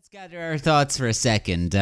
Let's gather our thoughts for a second.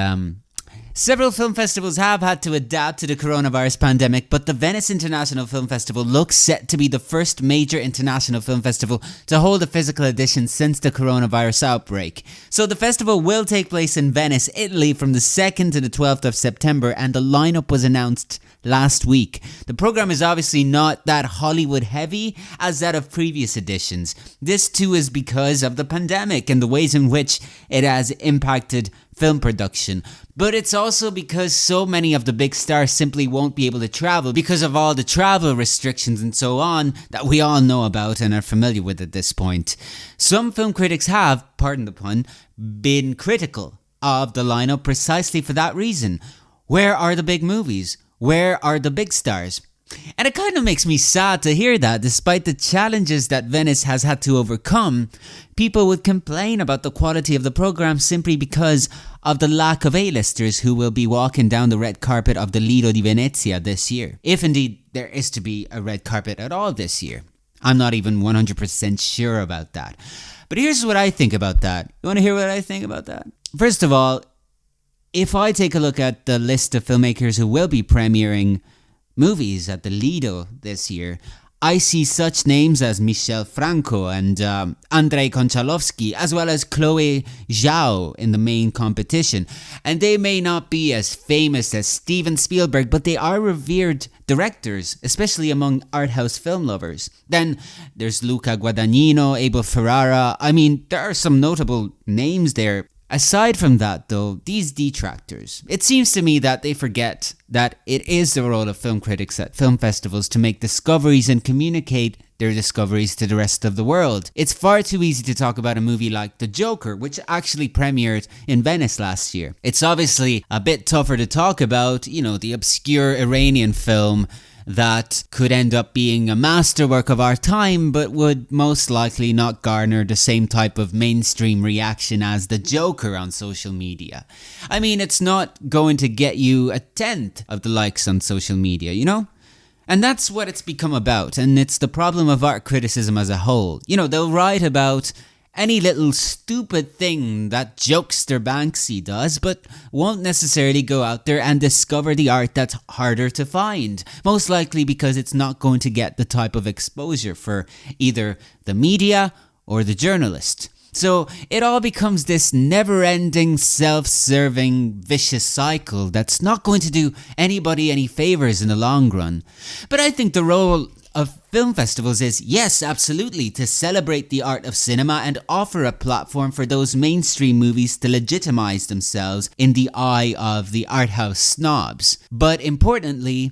Several film festivals have had to adapt to the coronavirus pandemic, but the Venice International Film Festival looks set to be the first major international film festival to hold a physical edition since the coronavirus outbreak. So the festival will take place in Venice, Italy from the 2nd to the 12th of September, and the lineup was announced last week. The program is obviously not that Hollywood heavy as that of previous editions. This too is because of the pandemic and the ways in which it has impacted film production. But it's also because so many of the big stars simply won't be able to travel because of all the travel restrictions and so on that we all know about and are familiar with at this point. Some film critics have, pardon the pun, been critical of the lineup precisely for that reason. Where are the big movies? Where are the big stars? And it kind of makes me sad to hear that despite the challenges that Venice has had to overcome, people would complain about the quality of the program simply because of the lack of A-listers who will be walking down the red carpet of the Lido di Venezia this year. If indeed there is to be a red carpet at all this year. I'm not even 100% sure about that. But here's what I think about that. You want to hear what I think about that? First of all, if I take a look at the list of filmmakers who will be premiering movies at the Lido this year, I see such names as Michel Franco and Andrei Konchalovsky, as well as Chloe Zhao in the main competition. And they may not be as famous as Steven Spielberg, but they are revered directors, especially among art house film lovers. Then there's Luca Guadagnino, Abel Ferrara. I mean, there are some notable names there. Aside from that, though, these detractors, it seems to me that they forget that it is the role of film critics at film festivals to make discoveries and communicate their discoveries to the rest of the world. It's far too easy to talk about a movie like The Joker, which actually premiered in Venice last year. It's obviously a bit tougher to talk about, the obscure Iranian film that could end up being a masterwork of our time, but would most likely not garner the same type of mainstream reaction as The Joker on social media. I mean, it's not going to get you a tenth of the likes on social media, And that's what it's become about, and it's the problem of art criticism as a whole. They'll write about any little stupid thing that jokester Banksy does, but won't necessarily go out there and discover the art that's harder to find. Most likely because it's not going to get the type of exposure for either the media or the journalist. So it all becomes this never-ending, self-serving, vicious cycle that's not going to do anybody any favors in the long run. But I think the role of film festivals is, yes, absolutely, to celebrate the art of cinema and offer a platform for those mainstream movies to legitimize themselves in the eye of the art house snobs. But importantly,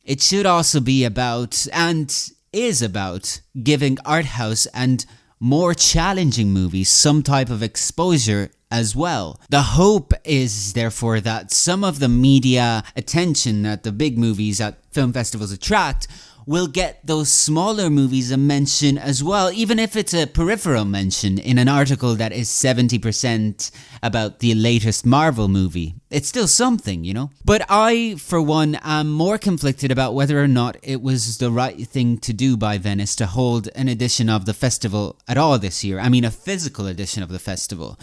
it should also be about, and is about, giving art house and more challenging movies some type of exposure as well. The hope is, therefore, that some of the media attention that the big movies at film festivals attract will get those smaller movies a mention as well, even if it's a peripheral mention in an article that is 70% about the latest Marvel movie. It's still something, But I, for one, am more conflicted about whether or not it was the right thing to do by Venice to hold an edition of the festival at all this year. I mean, a physical edition of the festival.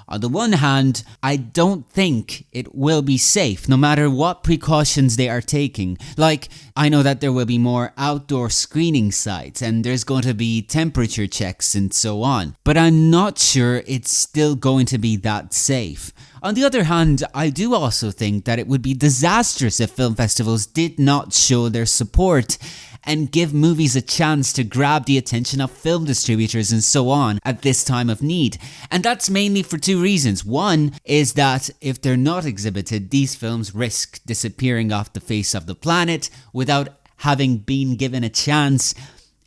On the one hand, I don't think it will be safe, no matter what precautions they are taking. Like, I know that there will be more outdoor screening sites, and there's going to be temperature checks and so on. But I'm not sure it's still going to be that safe. On the other hand, I do also think that it would be disastrous if film festivals did not show their support and give movies a chance to grab the attention of film distributors and so on at this time of need. And that's mainly for two reasons. One is that if they're not exhibited, these films risk disappearing off the face of the planet without having been given a chance.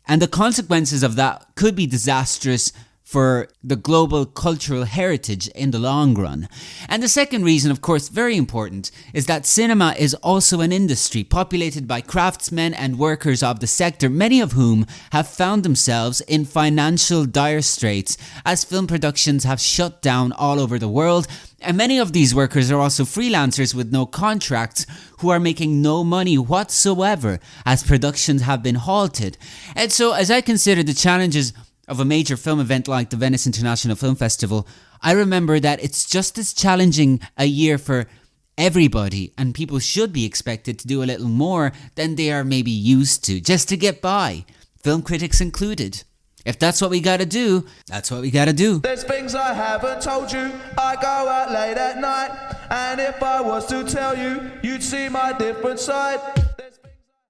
And the consequences of that could be disastrous for the global cultural heritage in the long run. And the second reason, of course, very important, is that cinema is also an industry populated by craftsmen and workers of the sector, many of whom have found themselves in financial dire straits as film productions have shut down all over the world. And many of these workers are also freelancers with no contracts who are making no money whatsoever as productions have been halted. And so as I consider the challenges of a major film event like the Venice International Film Festival, I remember that it's just as challenging a year for everybody, and people should be expected to do a little more than they are maybe used to, just to get by, film critics included. If that's what we gotta do, that's what we gotta do. There's things I haven't told you. I go out late at night, and if I was to tell you, you'd see my different side.